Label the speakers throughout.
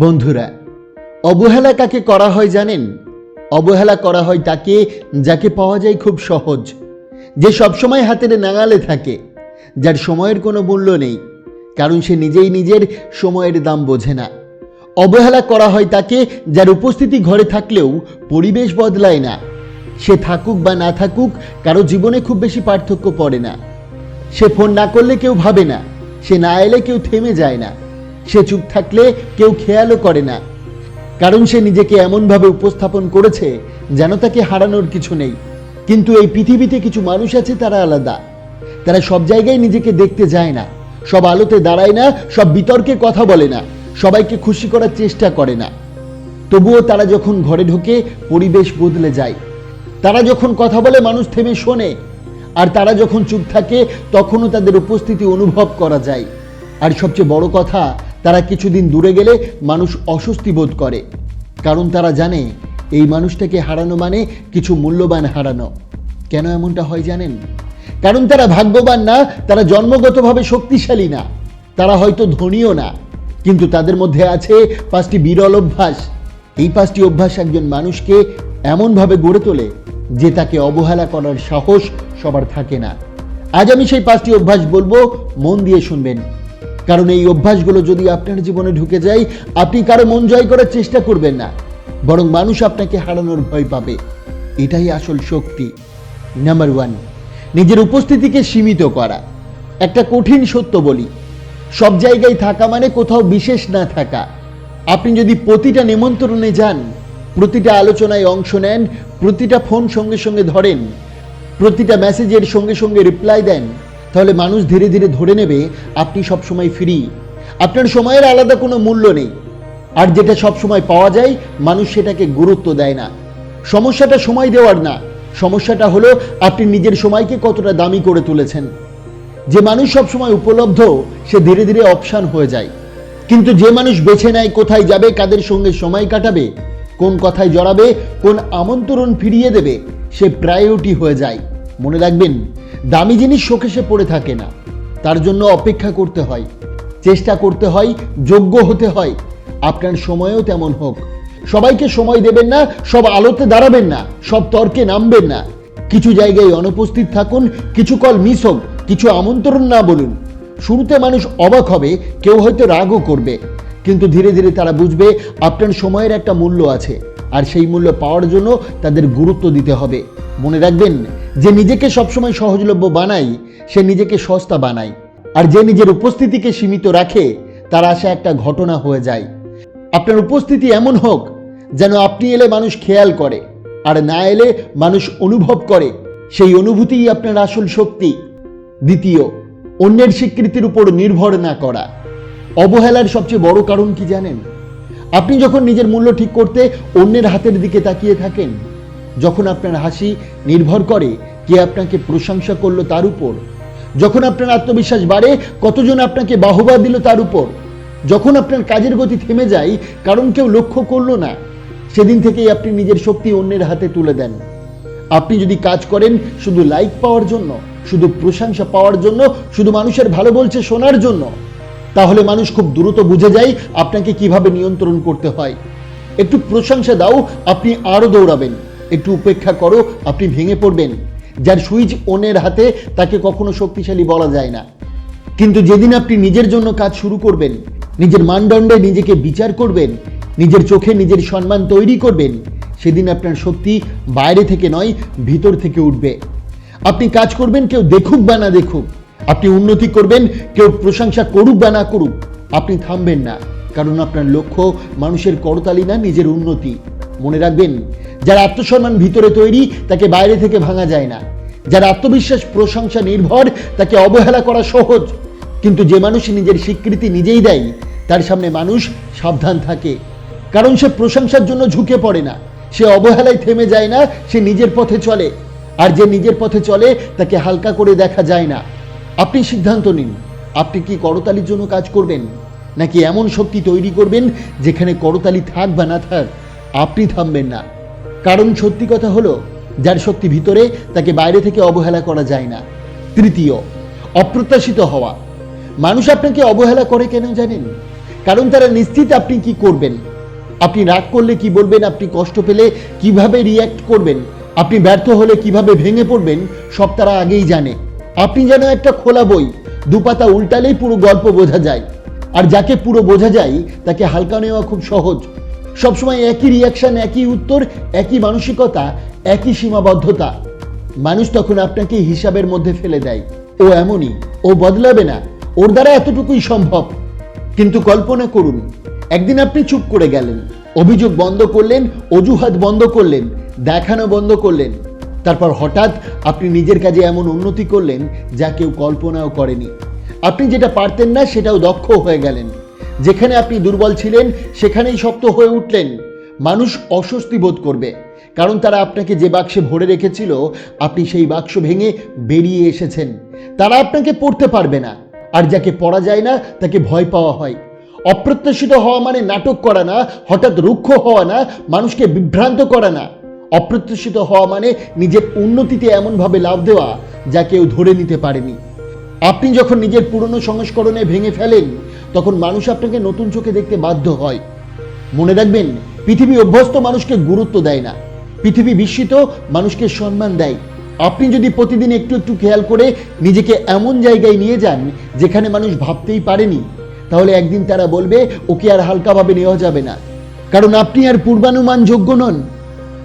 Speaker 1: বন্ধুরা, অবহেলা কাকে করা হয় জানেন? অবহেলা করা হয় তাকে যাকে পাওয়া যায় খুব সহজ, যে সবসময় হাতের নাগালে থাকে, যার সময়ের কোনো মূল্য নেই, কারণ সে নিজেই নিজের সময়ের দাম বোঝে না। অবহেলা করা হয় তাকে যার উপস্থিতি ঘরে থাকলেও পরিবেশ বদলায় না। সে থাকুক বা না থাকুক, কারো জীবনে খুব বেশি পার্থক্য পড়ে না। সে ফোন না করলে কেউ ভাবে না, সে না এলে কেউ থেমে যায় না, সে চুপ থাকলে কেউ খেয়ালও করে না, কারণ সে নিজেকে এমনভাবে উপস্থাপন করেছে যেন তাকে হারানোর কিছু নেই। কিন্তু এই পৃথিবীতে কিছু মানুষ আছে, তারা আলাদা। তারা সব জায়গায় নিজেকে দেখতে যায় না, সব আলোতে দাঁড়ায় না, সব বিতর্কে কথা বলে না, সবাইকে খুশি করার চেষ্টা করে না। তবুও তারা যখন ঘরে ঢোকে, পরিবেশ বদলে যায়। তারা যখন কথা বলে, মানুষ থেমে শোনে। আর তারা যখন চুপ থাকে, তখনও তাদের উপস্থিতি অনুভব করা যায়। আর সবচেয়ে বড় কথা, তারা কিছুদিন দূরে গেলে মানুষ অস্বস্তি বোধ করে, কারণ তারা জানে এই মানুষটাকে হারানো মানে কিছু মূল্যবান হারানো। কেন এমনটা হয় জানেন? কারণ তারা ভাগ্যবান না, তারা জন্মগতভাবে শক্তিশালী না, তারা হয়তো ধনীও না, কিন্তু তাদের মধ্যে আছে 5টি বিরল অভ্যাস। এই 5টি অভ্যাস একজন মানুষকে এমনভাবে গড়ে তোলে যে তাকে অবহেলা করার সাহস সবার থাকে না। আজ আমি সেই 5টি অভ্যাস বলবো, মন দিয়ে শুনবেন। কারণ এই অভ্যাসগুলো যদি আপনার জীবনে ঢুকে যায়, আপনি কারো মন জয় করার চেষ্টা করবেন না, বরং মানুষ আপনাকে হারানোর ভয় পাবে। এটাই আসল শক্তি। নাম্বার 1, নিজের উপস্থিতিকে সীমিত করা। একটা কঠিন সত্য বলি, সব জায়গায় থাকা মানে কোথাও বিশেষ না থাকা। আপনি যদি প্রতিটা নিমন্ত্রণে যান, প্রতিটা আলোচনায় অংশ নেন, প্রতিটা ফোন সঙ্গে সঙ্গে ধরেন, প্রতিটা মেসেজের সঙ্গে সঙ্গে রিপ্লাই দেন, তাহলে মানুষ ধীরে ধীরে ধরে নেবে আপনি সবসময় ফ্রি। আপনার সময়ের আলাদা কোনো মূল্য নেই। আর যেটা সবসময় পাওয়া যায়, মানুষ সেটাকে গুরুত্ব দেয় না। সমস্যাটা সময় দেওয়ার না, সমস্যাটা হলো আপনি নিজের সময়কে কতটা দামি করে তুলেছেন। যে মানুষ সবসময় উপলব্ধ, সে ধীরে ধীরে অপশান হয়ে যায়। কিন্তু যে মানুষ বেছে নেয় কোথায় যাবে, কাদের সঙ্গে সময় কাটাবে, কোন কথায় জড়াবে, কোন আমন্ত্রণ ফিরিয়ে দেবে, সে প্রায়োরিটি হয়ে যায়। মনে রাখবেন, দামি জিনিস শোকেসে পড়ে থাকে না, তার জন্য অপেক্ষা করতে হয়, চেষ্টা করতে হয়, যোগ্য হতে হয়। আপনার সময়ও তেমন হোক। সবাইকে সময় দেবেন না, সব আলোতে দাঁড়াবেন না, সব তর্কে নামবেন না। কিছু জায়গায় অনুপস্থিত থাকুন, কিছু কল মিস হোক, কিছু আমন্ত্রণ না বলুন। শুরুতে মানুষ অবাক হবে, কেউ হয়তো রাগও করবে, কিন্তু ধীরে ধীরে তারা বুঝবে আপনার সময়ের একটা মূল্য আছে, আর সেই মূল্য পাওয়ার জন্য তাদের গুরুত্ব দিতে হবে। মনে রাখবেন, যে নিজেকে সবসময় সহজলভ্য বানায়, সে নিজেকে সস্তা বানায়। আর যে নিজের উপস্থিতিকে সীমিত রাখে, তার আশা একটা ঘটনা হয়ে যায়। আপনার উপস্থিতি এমন হোক যেন আপনি এলে মানুষ খেয়াল করে, আর না এলে মানুষ অনুভব করে। সেই অনুভূতিই আপনার আসল শক্তি। দ্বিতীয়, অন্যের স্বীকৃতির উপর নির্ভর না করা। অবহেলার সবচেয়ে বড় কারণ কি জানেন? আপনি যখন নিজের মূল্য ঠিক করতে অন্যের হাতের দিকে তাকিয়ে থাকেন, যখন আপনার হাসি নির্ভর করে কে আপনাকে প্রশংসা করলো তার উপর, যখন আপনার আত্মবিশ্বাস বাড়ে কতজন আপনাকে বাহবা দিল তার উপর, যখন আপনার কাজের গতি থেমে যায় কারণ কেউ লক্ষ্য করলো না, সেদিন থেকেই আপনি নিজের শক্তি অন্যের হাতে তুলে দেন। আপনি যদি কাজ করেন শুধু লাইক পাওয়ার জন্য, শুধু প্রশংসা পাওয়ার জন্য, শুধু মানুষের ভালো বলছে শোনার জন্য, তাহলে মানুষ খুব দ্রুত বুঝে যায় আপনাকে কিভাবে নিয়ন্ত্রণ করতে হয়। একটু প্রশংসা দাও, আপনি আরো দৌড়াবেন। একটু উপেক্ষা করো, আপনি ভেঙে পড়বেন। যার সুইচ অন্যের হাতে, তাকে কখনো শক্তিশালী বলা যায় না। কিন্তু যেদিন আপনি নিজের জন্য কাজ শুরু করবেন, নিজের মানদণ্ডে নিজেকে বিচার করবেন, নিজের চোখে নিজের সম্মান তৈরি করবেন, সেদিন আপনার শক্তি বাইরে থেকে নয়, ভিতর থেকে উঠবে। আপনি কাজ করবেন, কেউ দেখুক বা না দেখুক। আপনি উন্নতি করবেন, কেউ প্রশংসা করুক বা না করুক। আপনি থামবেন না, কারণ আপনার লক্ষ্য মানুষের করতালি না, নিজের উন্নতি। মনে রাখবেন, যার আত্মসম্মান ভিতরে তৈরি, তাকে বাইরে থেকে ভাঙা যায় না। যার আত্মবিশ্বাস প্রশংসা নির্ভর, তাকে অবহেলা করা সহজ। কিন্তু যে মানুষ নিজের স্বীকৃতি নিজেই দেয়, তার সামনে মানুষ সাবধান থাকে, কারণ সে প্রশংসার জন্য ঝুঁকে পড়ে না, সে অবহেলায় থেমে যায় না, সে নিজের পথে চলে। আর যে নিজের পথে চলে, তাকে হালকা করে দেখা যায় না। আপনি সিদ্ধান্ত নিন, আপনি কি করতালির জন্য কাজ করবেন, নাকি এমন শক্তি তৈরি করবেন যেখানে করতালি থাক বা না থাক, আপনি থামবেন না। কারণ সত্যি কথা হলো, যার শক্তি ভিতরে, তাকে বাইরে থেকে অবহেলা করা যায় না। তৃতীয়, অপ্রত্যাশিত হওয়া। মানুষ আপনাকে অবহেলা করে কেন জানেন? কারণ তারা নিশ্চিত আপনি কি করবেন। আপনি রাগ করলে কি বলবেন, আপনি কষ্ট পেলে কিভাবে রিয়্যাক্ট করবেন, আপনি ব্যর্থ হলে কিভাবে ভেঙে পড়বেন, সব তারা আগেই জানে। আপনি যেন একটা খোলা বই, দুপাতা উল্টালেই পুরো গল্প বোঝা যায়। আর যাকে পুরো বোঝা যায় তাকে হালকা নেওয়া খুব সহজ। সবসময় একই রিয়াকশন, একই উত্তর, একই মানসিকতা, একই সীমাবদ্ধতা। মানুষ তখন আপনাকে হিসাবের মধ্যে ফেলে দেয়। ও এমনই, ও বদলাবে না, ওর দ্বারা এতটুকুই সম্ভব। কিন্তু কল্পনা করুন, একদিন আপনি চুপ করে গেলেন, অভিযোগ বন্ধ করলেন, অজুহাত বন্ধ করলেন, দেখানো বন্ধ করলেন। তারপর হঠাৎ আপনি নিজের কাজে এমন উন্নতি করলেন যা কেউ কল্পনাও করেনি। আপনি যেটা পারতেন না সেটাও দক্ষ হয়ে গেলেন। যেখানে আপনি দুর্বল ছিলেন সেখানেই শক্ত হয়ে উঠলেন। মানুষ অস্বস্তি বোধ করবে, কারণ তারা আপনাকে যে বাক্সে ভরে রেখেছিল আপনি সেই বাক্স ভেঙে বেরিয়ে এসেছেন। তারা আপনাকে পড়তে পারবে না। আর যাকে পড়া যায় না তাকে ভয় পাওয়া হয়। অপ্রত্যাশিত হওয়া মানে নাটক করা না, হঠাৎ রুক্ষ হওয়া না, মানুষকে বিভ্রান্ত করা না। অপ্রত্যাশিত হওয়া মানে নিজের উন্নতিতে এমনভাবে লাভ দেওয়া যা কেউ ধরে নিতে পারেনি। আপনি যখন নিজের পুরনো সংস্করণে ভেঙে ফেলেন তখন মানুষ আপনাকে নতুন চোখে দেখতে বাধ্য হয়। মনে রাখবেন, পৃথিবী অভ্যস্ত মানুষকে গুরুত্ব দেয় না, পৃথিবী বিস্মিত মানুষকে সম্মান দেয়। আপনি যদি প্রতিদিন একটু একটু খেয়াল করে নিজেকে এমন জায়গায় নিয়ে যান যেখানে মানুষ ভাবতেই পারেনি, তাহলে একদিন তারা বলবে ওকে আর হালকাভাবে নেওয়া যাবে না, কারণ আপনি আর পূর্বানুমান যোগ্য নন।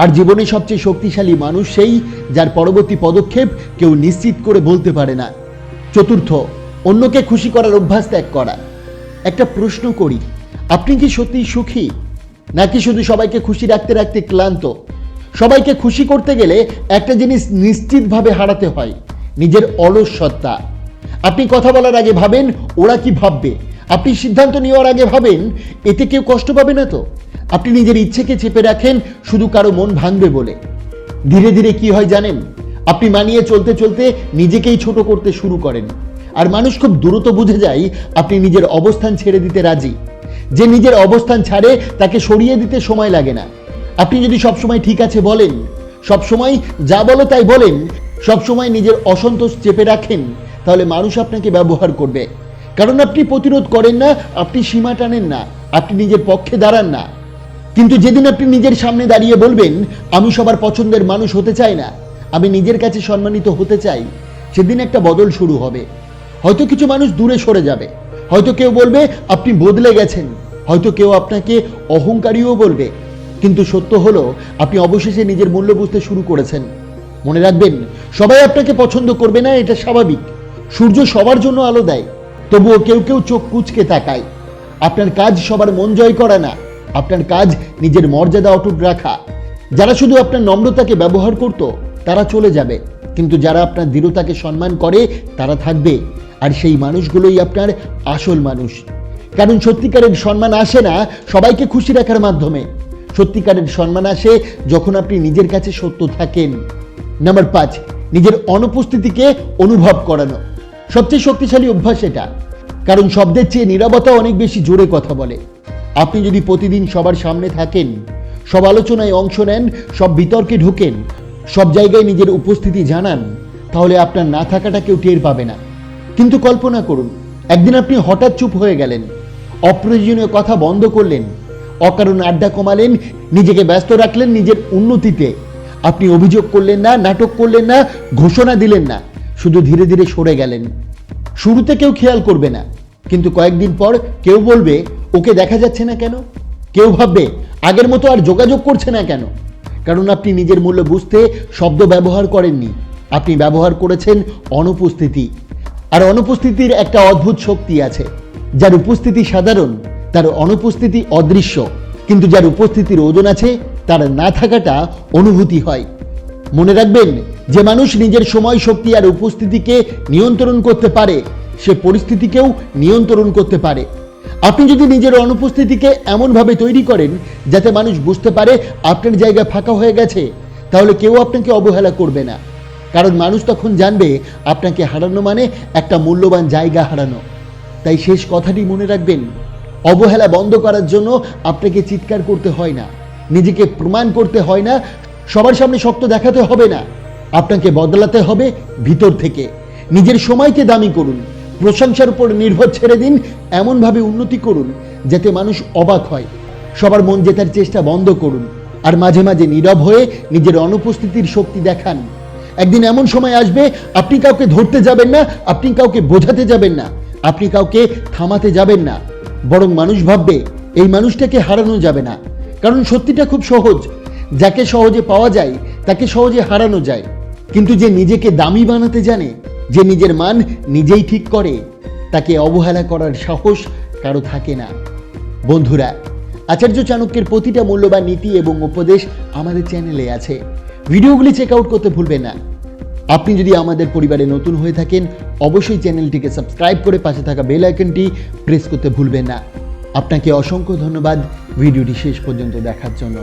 Speaker 1: আর জীবনে সবচেয়ে শক্তিশালী মানুষ সেই যার পরবর্তী পদক্ষেপ কেউ নিশ্চিত করে বলতে পারে না। চতুর্থ, অন্যকে খুশি করার অভ্যাস ত্যাগ করা। একটা প্রশ্ন করি, আপনি কি সত্যিই সুখী, নাকি শুধু সবাইকে খুশি রাখতে রাখতে ক্লান্ত? সবাইকে খুশি করতে গেলে একটা জিনিস নিশ্চিতভাবে হারাতে হয়, নিজের অলস সত্তা। আপনি কথা বলার আগে ভাবেন ওরা কি ভাববে, আপনি সিদ্ধান্ত নেওয়ার আগে ভাবেন এতে কেউ কষ্ট পাবে না তো। আপনি নিজের ইচ্ছেকে চেপে রাখেন শুধু কারো মন ভাঙবে বলে। ধীরে ধীরে কি হয় জানেন, আপনি মানিয়ে চলতে চলতে নিজেকেই ছোট করতে শুরু করেন। আর মানুষ খুব দ্রুত বুঝে যায় আপনি নিজের অবস্থান ছেড়ে দিতে রাজি। যে নিজের অবস্থান ছাড়ে তাকে সরিয়ে দিতে সময় লাগে না। আপনি যদি সবসময় ঠিক আছে বলেন, সবসময় যা বলো তাই বলেন, সবসময় নিজের অসন্তোষ চেপে রাখেন, তাহলে মানুষ আপনাকে ব্যবহার করবে। কারণ আপনি প্রতিরোধ করেন না, আপনি সীমা টানেন না, আপনি নিজের পক্ষে দাঁড়ান না। কিন্তু যেদিন আপনি নিজের সামনে দাঁড়িয়ে বলবেন আমি সবার পছন্দের মানুষ হতে চাই না, আমি নিজের কাছে সম্মানিত হতে চাই, সেদিন একটা বদল শুরু হবে। হয়তো কিছু মানুষ দূরে সরে যাবে, হয়তো কেউ বলবে আপনি বদলে গেছেন, হয়তো কেউ আপনাকে অহংকারীও বলবে, কিন্তু সত্য হলো আপনি অবশেষে নিজের মূল্য বুঝতে শুরু করেছেন। মনে রাখবেন, সবাই আপনাকে পছন্দ করবে না, এটা স্বাভাবিক। সূর্য সবার জন্য আলো দেয়, তবুও কেউ কেউ চোখ কুঁচকে তাকায়। আপনার কাজ সবার মন জয় করা না, আপনার কাজ নিজের মর্যাদা অটুট রাখা। যারা শুধু আপনার নম্রতাকে ব্যবহার করত তারা চলে যাবে, কিন্তু যারা আপনার দৃঢ়তাকে সম্মান করে তারা থাকবে। আর সেই মানুষগুলোই আপনার আসল মানুষ। কারণ সত্যিকারের সম্মান আসে না সবাইকে খুশি রাখার মাধ্যমে, সত্যিকারের সম্মান আসে যখন আপনি নিজের কাছে সত্য থাকেন। নাম্বার 5, নিজের অনুপস্থিতিকে অনুভব করানো। সবচেয়ে শক্তিশালী অভ্যাস এটা, কারণ শব্দের চেয়ে নীরবতা অনেক বেশি জোরে কথা বলে। আপনি যদি প্রতিদিন সবার সামনে থাকেন, সব আলোচনায় অংশ নেন, সব বিতর্কে ঢোকেন, সব জায়গায় নিজের উপস্থিতি জানান, তাহলে আপনার না থাকাটা কেউ টের পাবে না। কিন্তু কল্পনা করুন, একদিন আপনি হঠাৎ চুপ হয়ে গেলেন, অপ্রয়োজনীয় কথা বন্ধ করলেন, অকারণ আড্ডা কমালেন, নিজেকে ব্যস্ত রাখলেন নিজের উন্নতিতে। আপনি অভিযোগ করলেন না, নাটক করলেন না, ঘোষণা দিলেন না, শুধু ধীরে ধীরে সরে গেলেন। শুরুতে কেউ খেয়াল করবে না, কিন্তু কয়েকদিন পর কেউ বলবে ওকে দেখা যাচ্ছে না কেন, কেউ ভাববে আগের মতো আর যোগাযোগ করছে না কেন। কারণ আপনি নিজের মূল্য বুঝতে শব্দ ব্যবহার করেননি, আপনি ব্যবহার করেছেন অনুপস্থিতি। আর অনুপস্থিতির একটা অদ্ভুত শক্তি আছে। যার উপস্থিতি সাধারণ তার অনুপস্থিতি অদৃশ্য, কিন্তু যার উপস্থিতির ওজন আছে তার না থাকাটা অনুভূতি হয়। মনে রাখবেন, যে মানুষ নিজের সময়, শক্তি আর উপস্থিতিকে নিয়ন্ত্রণ করতে পারে সে পরিস্থিতিকেও নিয়ন্ত্রণ করতে পারে। আপনি যদি নিজের অনুপস্থিতিকে এমনভাবে তৈরি করেন যাতে মানুষ বুঝতে পারে আপনার জায়গা ফাঁকা হয়ে গেছে, তাহলে কেউ আপনাকে অবহেলা করবে না। কারণ মানুষ তখন জানবে আপনাকে হারানো মানে একটা মূল্যবান জায়গা হারানো। তাই শেষ কথাটি মনে রাখবেন, অবহেলা বন্ধ করার জন্য আপনাকে চিৎকার করতে হয় না, নিজেকে প্রমাণ করতে হয় না, সবার সামনে শক্ত দেখাতে হবে না। আপনাকে বদলাতে হবে ভিতর থেকে। নিজের সময়কে দামি করুন, প্রশংসার উপর নির্ভর ছেড়ে দিন, এমনভাবে উন্নতি করুন যাতে মানুষ অবাক হয়। সবার মন জেতার চেষ্টা বন্ধ করুন, আর মাঝে মাঝে নীরব হয়ে নিজের অনুপস্থিতির শক্তি দেখান। একদিন এমন সময় আসবে, আপনি কাউকে ধরতে যাবেন না, আপনি কাউকে বোঝাতে যাবেন না, আপনি কাউকে থামাতে যাবেন না, বরং মানুষ ভাববে এই মানুষটাকে হারানো যাবে না। কারণ সত্যিটা খুব সহজ, যাকে সহজে পাওয়া যায় তাকে সহজে হারানো যায়। কিন্তু যে নিজেকে দামি বানাতে জানে, যে নিজের মান নিজেই ঠিক করে, তাকে অবহেলা করার সাহস কারো থাকে না। বন্ধুরা, আচার্য চাণক্যের প্রতিটা মূল্যবান নীতি এবং উপদেশ আমাদের চ্যানেলে আছে, ভিডিওগুলি চেক আউট করতে ভুলবেন না। আপনি যদি আমাদের পরিবারে নতুন হয়ে থাকেন, অবশ্যই চ্যানেলটিকে সাবস্ক্রাইব করে পাশে থাকা বেল আইকনটি প্রেস করতে ভুলবেন না। আপনাকে অসংখ্য ধন্যবাদ ভিডিওটি শেষ পর্যন্ত দেখার জন্য।